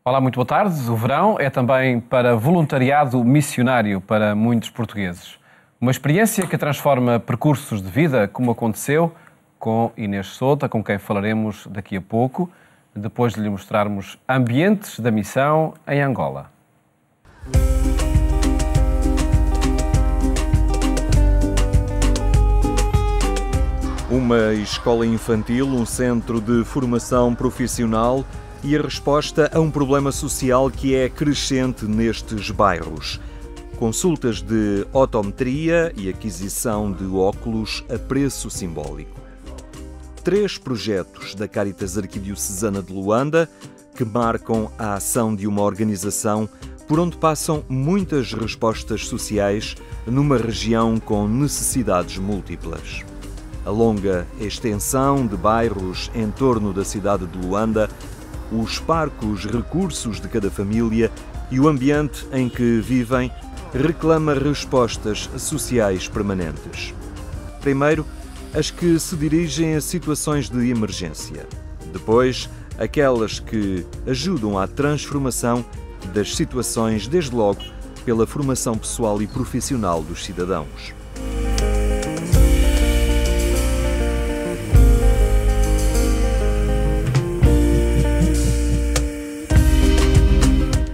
Olá, muito boa tarde. O verão é também para voluntariado missionário para muitos portugueses. Uma experiência que transforma percursos de vida, como aconteceu com Inês Souta, com quem falaremos daqui a pouco, depois de lhe mostrarmos ambientes da missão em Angola. Uma escola infantil, um centro de formação profissional e a resposta a um problema social que é crescente nestes bairros. Consultas de otometria e aquisição de óculos a preço simbólico. 3 projetos da Cáritas Arquidiocesana de Luanda que marcam a ação de uma organização por onde passam muitas respostas sociais numa região com necessidades múltiplas. A longa extensão de bairros em torno da cidade de Luanda, os parcos recursos de cada família e o ambiente em que vivem reclama respostas sociais permanentes. Primeiro, as que se dirigem a situações de emergência. Depois, aquelas que ajudam à transformação das situações, desde logo pela formação pessoal e profissional dos cidadãos.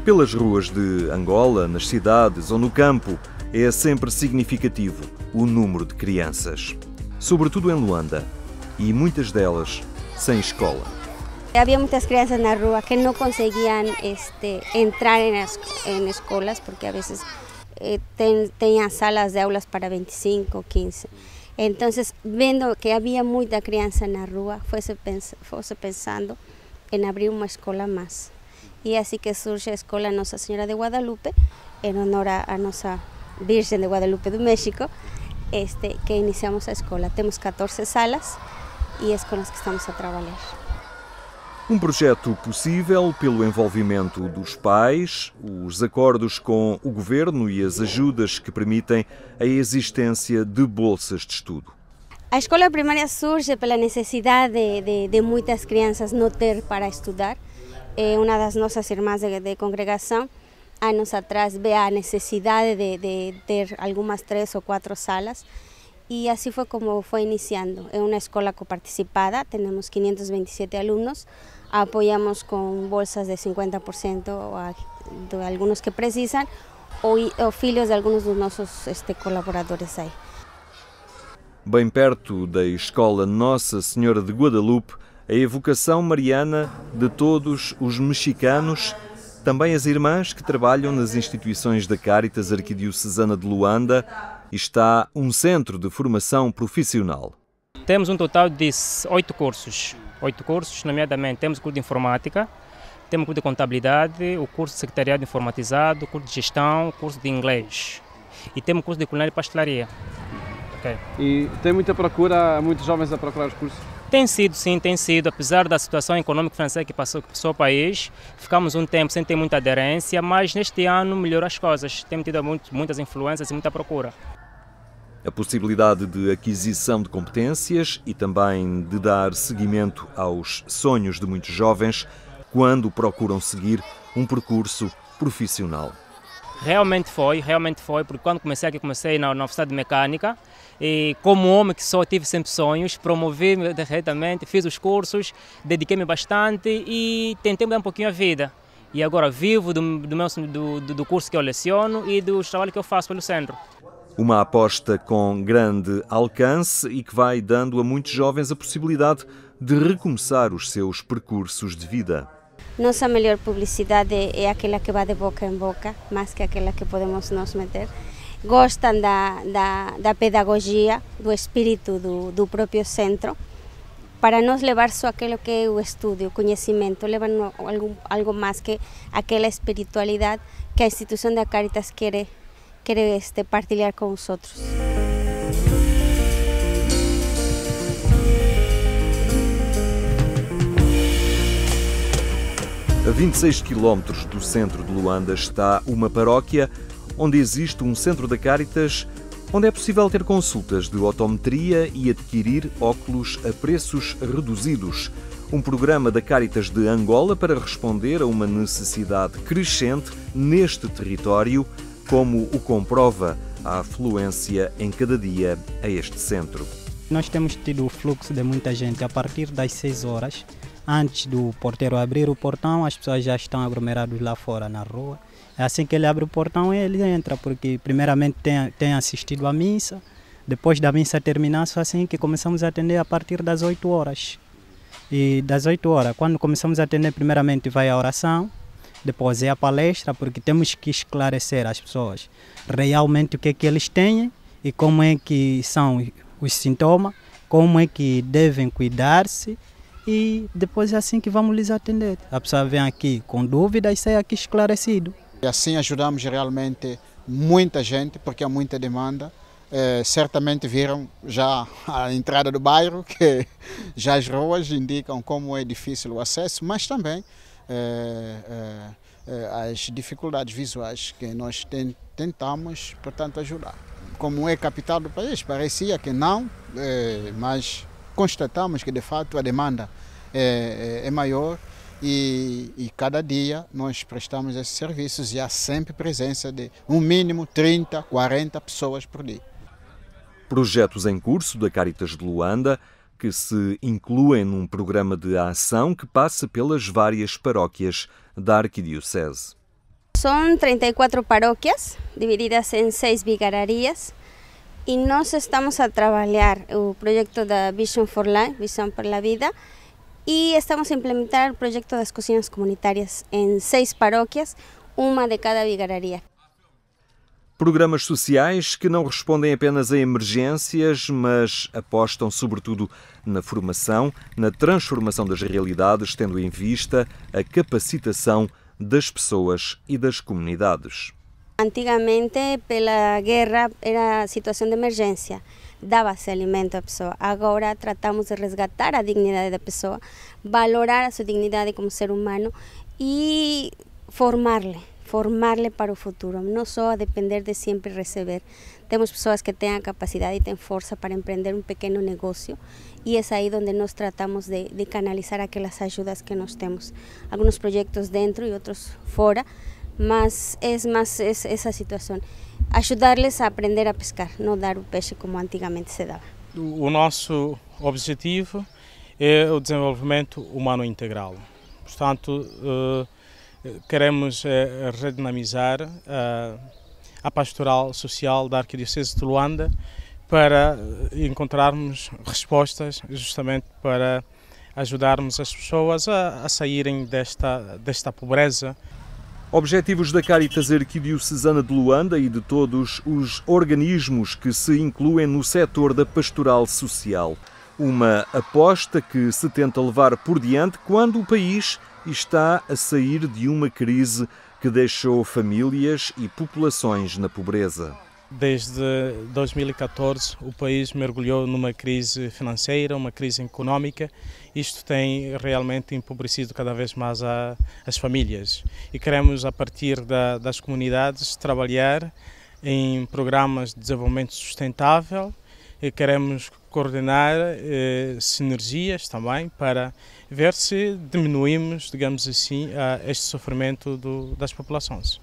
Pelas ruas de Angola, nas cidades ou no campo, é sempre significativo o número de crianças. Sobretudo em Luanda, e muitas delas sem escola. Havia muitas crianças na rua que não conseguiam entrar em escolas, porque a vezes tinham salas de aulas para 25 ou 15. Então, vendo que havia muita criança na rua, fosse pensando em abrir uma escola mais. E assim que surge a Escola Nossa Senhora de Guadalupe, em honor à nossa Virgem de Guadalupe do México, que iniciamos a escola. Temos 14 salas e é com as que estamos a trabalhar. Um projeto possível pelo envolvimento dos pais, os acordos com o governo e as ajudas que permitem a existência de bolsas de estudo. A escola primária surge pela necessidade de muitas crianças não ter para estudar. Uma das nossas irmãs de congregação, anos atrás, vê a necessidade de ter algumas 3 ou 4 salas e assim foi como foi iniciando. É uma escola coparticipada, temos 527 alunos, apoiamos com bolsas de 50% de alguns que precisam ou filhos de alguns dos nossos colaboradores aí. Bem perto da Escola Nossa Senhora de Guadalupe, a evocação mariana de todos os mexicanos, também as irmãs que trabalham nas instituições da Cáritas Arquidiocesana de Luanda, está um centro de formação profissional. Temos um total de 8 cursos, nomeadamente temos o curso de informática, temos o curso de contabilidade, o curso de secretariado informatizado, o curso de gestão, o curso de inglês e temos o curso de culinária e pastelaria. Okay. E tem muita procura, muitos jovens a procurar os cursos? Tem sido, sim, tem sido. Apesar da situação econômica financeira que passou o país, ficamos um tempo sem ter muita aderência, mas neste ano melhorou as coisas. Temos tido muitas influências e muita procura. A possibilidade de aquisição de competências e também de dar seguimento aos sonhos de muitos jovens quando procuram seguir um percurso profissional. Realmente foi, porque quando comecei na Universidade de Mecânica, e como homem que só tive sempre sonhos, promovi-me diretamente, fiz os cursos, dediquei-me bastante e tentei mudar um pouquinho a vida. E agora vivo do curso que eu leciono e dos trabalhos que eu faço pelo centro. Uma aposta com grande alcance e que vai dando a muitos jovens a possibilidade de recomeçar os seus percursos de vida. Nossa melhor publicidade é aquela que vai de boca em boca, mais que aquela que podemos nos meter. Gostam da pedagogia, do espírito do próprio centro. Para nós levar só aquilo que é o estudo, o conhecimento, levam algo mais que aquela espiritualidade que a instituição da Cáritas quer partilhar com os outros. A 26 km do centro de Luanda está uma paróquia onde existe um centro da Cáritas, onde é possível ter consultas de otometria e adquirir óculos a preços reduzidos. um programa da Caritas de Angola para responder a uma necessidade crescente neste território, como o comprova a afluência em cada dia a este centro. Nós temos tido o fluxo de muita gente a partir das 6 horas. Antes do porteiro abrir o portão, as pessoas já estão aglomeradas lá fora na rua. É assim que ele abre o portão, ele entra, porque primeiramente tem assistido à missa. Depois da missa terminar, só assim que começamos a atender a partir das 8 horas. E das 8 horas, quando começamos a atender, primeiramente vai a oração, depois é a palestra, porque temos que esclarecer às pessoas realmente o que é que eles têm e como é que são os sintomas, como é que devem cuidar-se, e depois é assim que vamos lhes atender. A pessoa vem aqui com dúvidas e sai aqui esclarecido. E assim ajudamos realmente muita gente, porque há muita demanda. Certamente viram já a entrada do bairro, que já as ruas indicam como é difícil o acesso, mas também as dificuldades visuais que nós tentamos, portanto, ajudar. Como é capital do país, parecia que não, mas constatamos que de fato a demanda é maior e cada dia nós prestamos esses serviços e há sempre presença de um mínimo 30, 40 pessoas por dia. Projetos em curso da Caritas de Luanda que se incluem num programa de ação que passa pelas várias paróquias da Arquidiocese. Son 34 parroquias divididas en 6 vigararias y nós estamos a trabalhar o proyecto da Vision for Life, Visão por la Vida, y estamos a implementar el proyecto das cocinas comunitarias en 6 paróquias, uma de cada vigararia. Programas sociais que não respondem apenas a emergências, mas apostam sobretudo na formação, na transformação das realidades, tendo em vista a capacitação das pessoas e das comunidades. Antigamente, pela guerra, era situação de emergência, dava-se alimento à pessoa. Agora tratamos de resgatar a dignidade da pessoa, valorar a sua dignidade como ser humano e formarle para o futuro, não só a depender de sempre receber. Temos pessoas que têm a capacidade e têm força para empreender um pequeno negócio e é aí onde nós tratamos de canalizar aquelas ajudas que nós temos. Alguns projetos dentro e outros fora, mas é mais essa situação. Ajudar-les a aprender a pescar, não dar o peixe como antigamente se dava. O nosso objetivo é o desenvolvimento humano integral. Portanto, queremos redinamizar a pastoral social da Arquidiocese de Luanda para encontrarmos respostas justamente para ajudarmos as pessoas a saírem desta pobreza. Objetivos da Caritas Arquidiocesana de Luanda e de todos os organismos que se incluem no setor da pastoral social. Uma aposta que se tenta levar por diante quando o país está a sair de uma crise que deixou famílias e populações na pobreza. Desde 2014 o país mergulhou numa crise financeira, uma crise económica. Isto tem realmente empobrecido cada vez mais as famílias e queremos, a partir das comunidades, trabalhar em programas de desenvolvimento sustentável e queremos coordenar sinergias também para ver se diminuímos, digamos assim, este sofrimento das populações.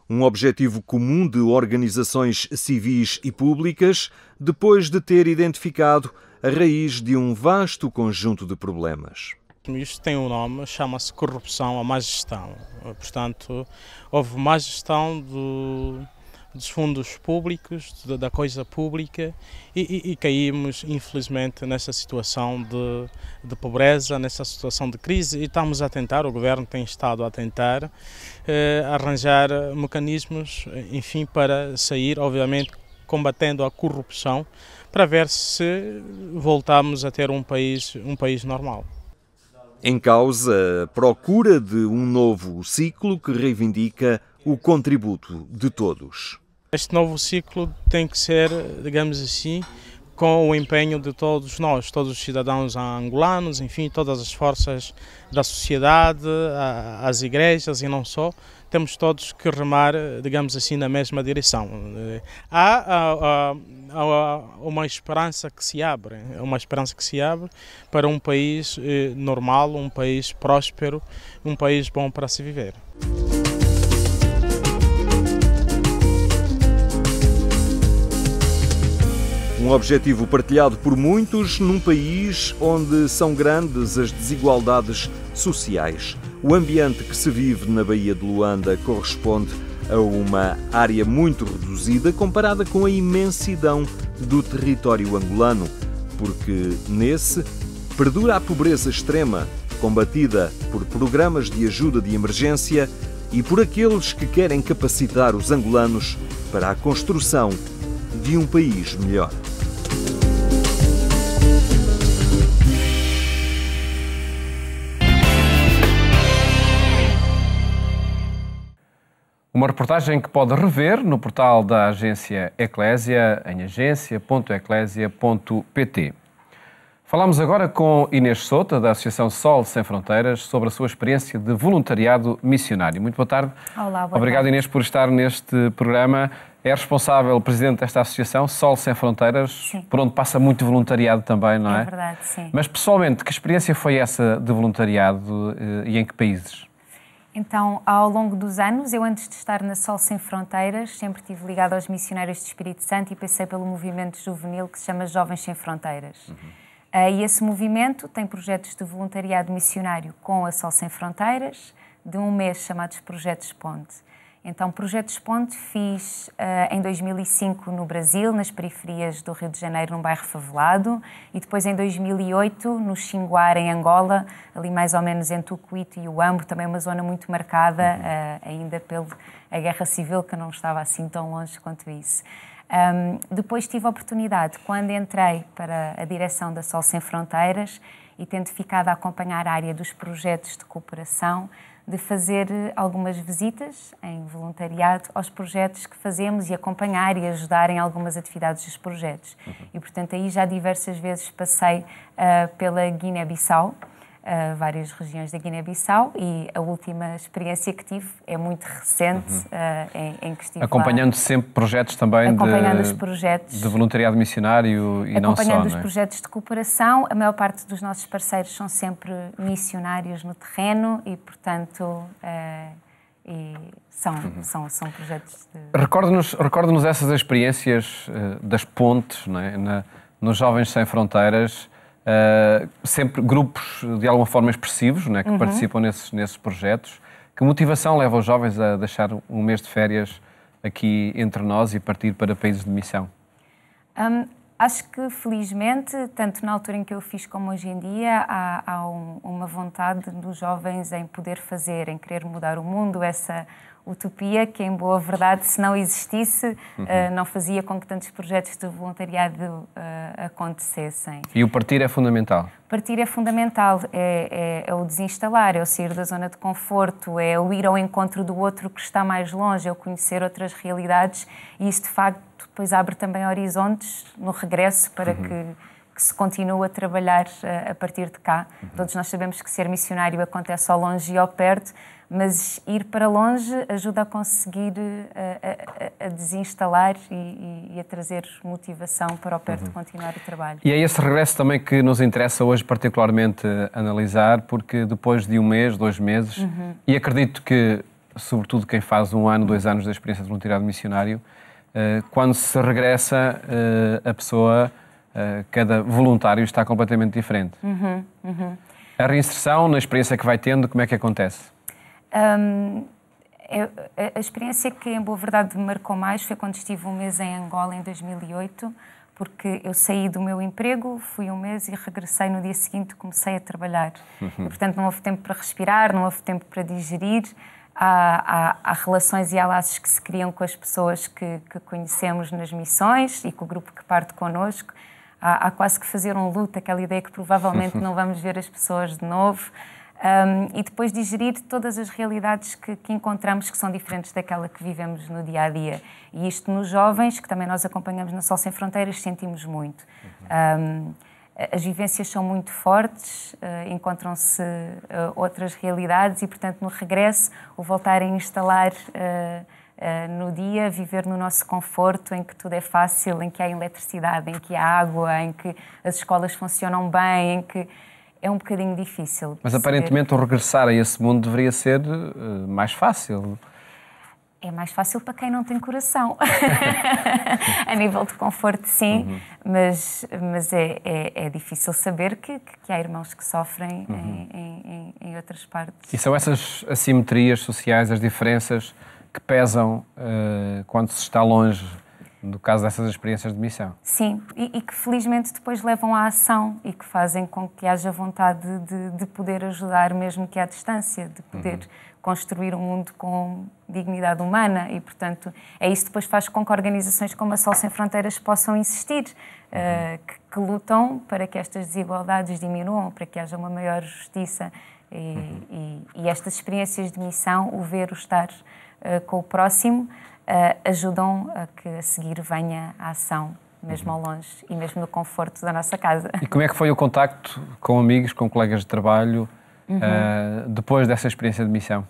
Um objetivo comum de organizações civis e públicas, depois de ter identificado a raiz de um vasto conjunto de problemas. Isto tem um nome, chama-se corrupção, a má gestão. Portanto, houve má gestão dos fundos públicos, da coisa pública e caímos, infelizmente, nessa situação de pobreza, nessa situação de crise e estamos a tentar, o Governo tem estado a tentar arranjar mecanismos, enfim, para sair, obviamente, combatendo a corrupção, para ver se voltamos a ter um país normal. Em causa a procura de um novo ciclo que reivindica o contributo de todos. Este novo ciclo tem que ser, digamos assim, com o empenho de todos nós, todos os cidadãos angolanos, enfim, todas as forças da sociedade, as igrejas e não só, temos todos que remar, digamos assim, na mesma direção. Há uma esperança que se abre, para um país normal, um país próspero, um país bom para se viver. Um objetivo partilhado por muitos num país onde são grandes as desigualdades sociais. O ambiente que se vive na Baía de Luanda corresponde a uma área muito reduzida comparada com a imensidão do território angolano, porque nesse perdura a pobreza extrema, combatida por programas de ajuda de emergência e por aqueles que querem capacitar os angolanos para a construção de um país melhor. Uma reportagem que pode rever no portal da agência Eclésia, em agência.eclésia.pt. Falamos agora com Inês Souta, da Associação Sol Sem Fronteiras, sobre a sua experiência de voluntariado missionário. Muito boa tarde. Olá, boa Obrigado, tarde. Inês, por estar neste programa. É responsável, presidente desta associação, Sol Sem Fronteiras, Sim. por onde passa muito voluntariado também, não é? É verdade, sim. Mas, pessoalmente, que experiência foi essa de voluntariado e em que países? Então, ao longo dos anos, eu antes de estar na Sol Sem Fronteiras, sempre estive ligada aos missionários do Espírito Santo e passei pelo movimento juvenil que se chama Jovens Sem Fronteiras. E esse movimento tem projetos de voluntariado missionário com a Sol Sem Fronteiras, de um mês, chamados Projetos Ponte. Então, Projetos Ponte fiz em 2005 no Brasil, nas periferias do Rio de Janeiro, num bairro favelado, e depois em 2008 no Xinguar, em Angola, ali mais ou menos entre o Cuito e o Ambo, também uma zona muito marcada ainda pela Guerra Civil, que não estava assim tão longe quanto isso. Depois tive a oportunidade, quando entrei para a direção da Sol Sem Fronteiras e tendo ficado a acompanhar a área dos projetos de cooperação, de fazer algumas visitas em voluntariado aos projetos que fazemos e acompanhar e ajudar em algumas atividades dos projetos. E, portanto, aí já diversas vezes passei pela Guiné-Bissau, várias regiões da Guiné-Bissau, e a última experiência que tive é muito recente, em que estive acompanhando lá, sempre projetos também os projetos, de voluntariado missionário e não só, acompanhando os não é? projetos de cooperação. A maior parte dos nossos parceiros são sempre missionários no terreno e, portanto, são projetos de... Recorda-nos essas experiências das pontes, não é? Nos Jovens Sem Fronteiras, sempre grupos de alguma forma expressivos, não é? Que participam nesses projetos. Que motivação leva os jovens a deixar um mês de férias aqui entre nós e partir para países de missão? Acho que, felizmente, tanto na altura em que eu fiz como hoje em dia, há uma vontade dos jovens em poder fazer, em querer mudar o mundo, essa utopia que, em boa verdade, se não existisse, não fazia com que tantos projetos de voluntariado acontecessem. E o partir é fundamental? Partir é fundamental, é o desinstalar, é o sair da zona de conforto, é o ir ao encontro do outro que está mais longe, é o conhecer outras realidades, e isso, de facto, depois abre também horizontes no regresso para que se continue a trabalhar a partir de cá. Todos nós sabemos que ser missionário acontece ao longe e ao perto, mas ir para longe ajuda a conseguir a desinstalar e a trazer motivação para o perto de continuar o trabalho. E é esse regresso também que nos interessa hoje particularmente analisar, porque depois de um mês, 2 meses, e acredito que, sobretudo quem faz 1 ano, 2 anos da experiência de voluntariado missionário, quando se regressa, a pessoa, cada voluntário está completamente diferente. A reinserção, na experiência que vai tendo, como é que acontece? A experiência que, em boa verdade, me marcou mais foi quando estive 1 mês em Angola, em 2008, porque eu saí do meu emprego, fui 1 mês e regressei no dia seguinte, comecei a trabalhar. E, portanto, não houve tempo para respirar, não houve tempo para digerir. Há relações e há laços que se criam com as pessoas que conhecemos nas missões e com o grupo que parte connosco. Há quase que fazer um luto, aquela ideia que provavelmente não vamos ver as pessoas de novo. E depois digerir todas as realidades que encontramos que são diferentes daquela que vivemos no dia-a-dia. E isto nos jovens, que também nós acompanhamos na Sol Sem Fronteiras, sentimos muito. as vivências são muito fortes, encontram-se outras realidades e, portanto, no regresso, o voltar a instalar no dia, viver no nosso conforto, em que tudo é fácil, em que há eletricidade, em que há água, em que as escolas funcionam bem, em que é um bocadinho difícil. Mas aparentemente o regressar a esse mundo deveria ser mais fácil. É mais fácil para quem não tem coração. A nível de conforto, sim, mas é difícil saber que há irmãos que sofrem em outras partes. E são essas assimetrias sociais, as diferenças que pesam quando se está longe, no caso dessas experiências de missão. Sim, e que felizmente depois levam à ação e que fazem com que haja vontade de poder ajudar, mesmo que à distância, de poder construir um mundo com dignidade humana e, portanto, é isso que depois faz com que organizações como a Sol Sem Fronteiras possam insistir, que lutam para que estas desigualdades diminuam, para que haja uma maior justiça e estas experiências de missão, o ver, o estar com o próximo, ajudam a que a seguir venha a ação, mesmo ao longe e mesmo no conforto da nossa casa. E como é que foi o contacto com amigos, com colegas de trabalho, depois dessa experiência de missão?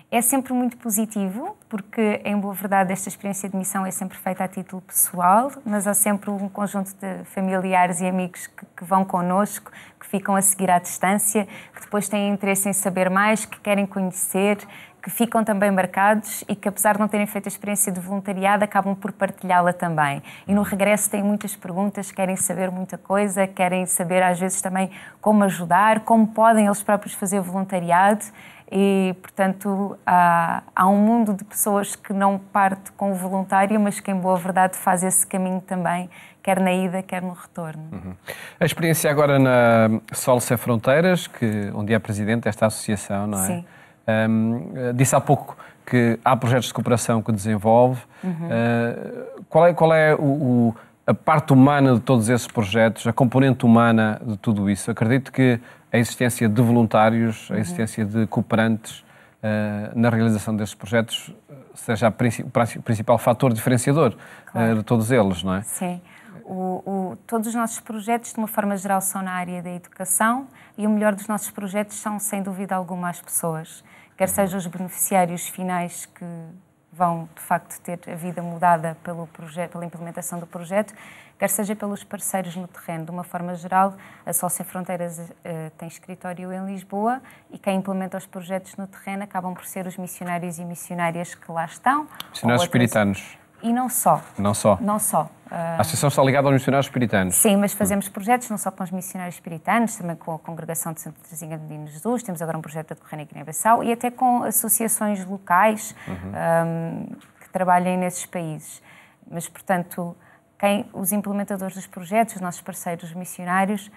É sempre muito positivo, porque, em boa verdade, esta experiência de missão é sempre feita a título pessoal, mas há sempre um conjunto de familiares e amigos que vão connosco, que ficam a seguir à distância, que depois têm interesse em saber mais, que querem conhecer, que ficam também marcados e que, apesar de não terem feito a experiência de voluntariado, acabam por partilhá-la também. E no regresso têm muitas perguntas, querem saber muita coisa, querem saber às vezes também como ajudar, como podem eles próprios fazer voluntariado. E, portanto, há um mundo de pessoas que não parte com o voluntário, mas que, em boa verdade, faz esse caminho também, quer na ida, quer no retorno. A experiência agora na Sol Sem Fronteiras, onde é presidente desta associação, não é? Sim. Disse há pouco que há projetos de cooperação que desenvolve. Qual é a parte humana de todos esses projetos, a componente humana de tudo isso? Acredito que a existência de voluntários, a existência de cooperantes na realização desses projetos seja o principal fator diferenciador de todos eles, não é? Sim. Todos os nossos projetos, de uma forma geral, são na área da educação e o melhor dos nossos projetos são, sem dúvida alguma, as pessoas. Quer sejam os beneficiários finais que vão, de facto, ter a vida mudada pelo projeto, pela implementação do projeto, quer seja pelos parceiros no terreno. De uma forma geral, a Sol Sem Fronteiras tem escritório em Lisboa e quem implementa os projetos no terreno acabam por ser os missionários e missionárias que lá estão. Missionários espiritanos. E não só. Não só? Não só. A associação está ligada aos missionários espiritanos? Sim, mas fazemos projetos não só com os missionários espiritanos, também com a Congregação de Santa Teresinha de Menino Jesus, temos agora um projeto a decorrer na Guiné-Bissau e até com associações locais que trabalhem nesses países. Mas, portanto, os implementadores dos projetos, os nossos parceiros missionários,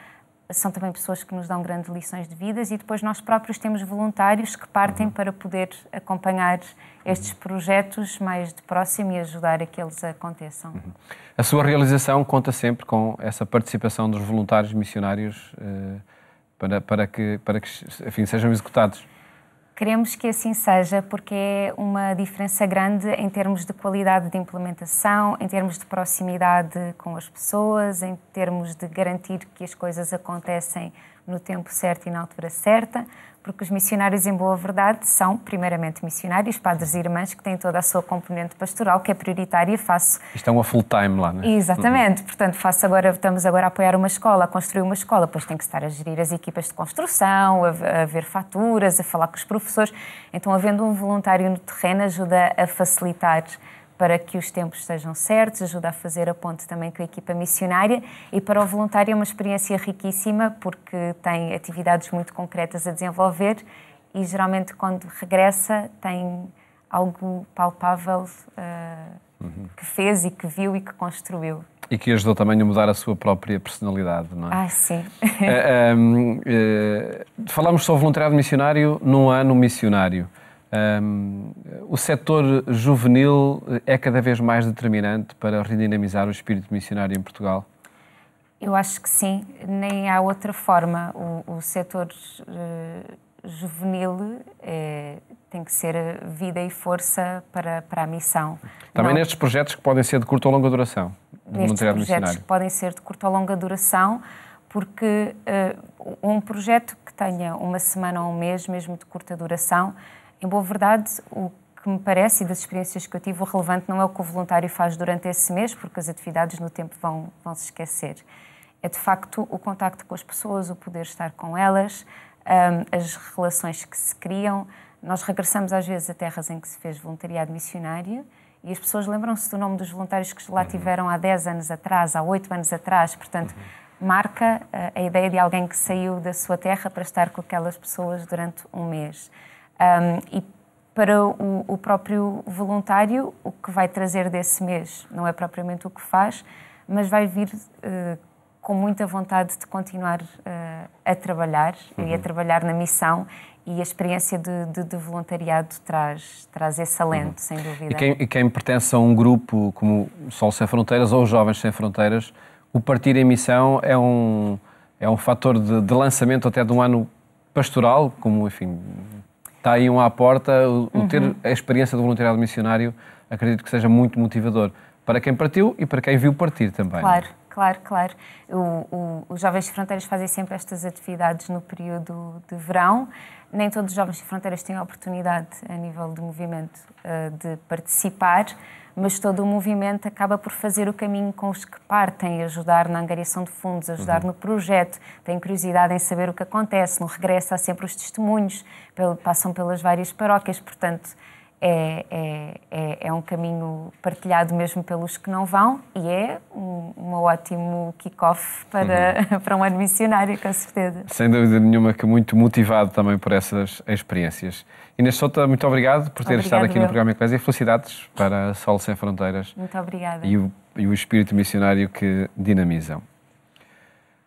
são também pessoas que nos dão grandes lições de vidas e depois nós próprios temos voluntários que partem para poder acompanhar estes projetos mais de próximo e ajudar a que eles aconteçam. A sua realização conta sempre com essa participação dos voluntários missionários para que enfim, sejam executados? Queremos que assim seja, porque é uma diferença grande em termos de qualidade de implementação, em termos de proximidade com as pessoas, em termos de garantir que as coisas acontecem no tempo certo e na altura certa, porque os missionários, em boa verdade, são, primeiramente, missionários, padres e irmãs, que têm toda a sua componente pastoral, que é prioritária. Isto é uma full-time lá, não é? Exatamente. Portanto, estamos agora a apoiar uma escola, a construir uma escola, depois tem que estar a gerir as equipas de construção, a ver faturas, a falar com os professores. Então, havendo um voluntário no terreno, ajuda a facilitar para que os tempos sejam certos, ajuda a fazer a ponte também com a equipa missionária e para o voluntário é uma experiência riquíssima porque tem atividades muito concretas a desenvolver e geralmente quando regressa tem algo palpável que fez e que viu e que construiu. E que ajudou também a mudar a sua própria personalidade, não é? Sim. Falamos sobre voluntariado missionário num ano missionário. O setor juvenil é cada vez mais determinante para redinamizar o espírito missionário em Portugal? Eu acho que sim, nem há outra forma. O setor juvenil tem que ser vida e força para a missão. Também nestes projetos que podem ser de curta ou longa duração? Nestes projetos que podem ser de curta ou longa duração, porque um projeto que tenha uma semana ou um mês, mesmo de curta duração, em boa verdade, o que me parece, e das experiências que eu tive, o relevante não é o que o voluntário faz durante esse mês, porque as atividades no tempo vão se esquecer. É, de facto, o contacto com as pessoas, o poder estar com elas, as relações que se criam. Nós regressamos, às vezes, a terras em que se fez voluntariado missionário e as pessoas lembram-se do nome dos voluntários que lá tiveram há 10 anos atrás, há 8 anos atrás. Portanto, marca a ideia de alguém que saiu da sua terra para estar com aquelas pessoas durante um mês. E para o próprio voluntário, o que vai trazer desse mês não é propriamente o que faz, mas vai vir com muita vontade de continuar a trabalhar e a trabalhar na missão, e a experiência de voluntariado traz esse alento, sem dúvida. E quem pertence a um grupo como o Sol Sem Fronteiras ou os Jovens Sem Fronteiras, o partir em missão é um fator de lançamento até de um ano pastoral, como, enfim, está aí um à porta. O ter a experiência do voluntariado missionário, acredito que seja muito motivador para quem partiu e para quem viu partir também. Claro. Os Jovens Sem Fronteiras fazem sempre estas atividades no período de verão. Nem todos os Jovens Sem Fronteiras têm a oportunidade, a nível de movimento, de participar, mas todo o movimento acaba por fazer o caminho com os que partem, ajudar na angariação de fundos, ajudar no projeto, têm curiosidade em saber o que acontece. No regresso há sempre os testemunhos, passam pelas várias paróquias, portanto é um caminho partilhado mesmo pelos que não vão, e é um ótimo kick-off para um ano missionário, com certeza. Sem dúvida nenhuma, que muito motivado também por essas experiências. Inês Souta, muito obrigado por ter estado aqui no programa Eclésia. Felicidades para Sol Sem Fronteiras. Muito obrigada. E o espírito missionário que dinamizam.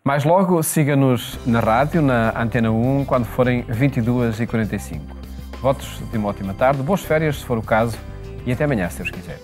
Mais logo, siga-nos na rádio, na Antena 1, quando forem 22h45. Votos de uma ótima tarde, boas férias, se for o caso, e até amanhã, se Deus quiser.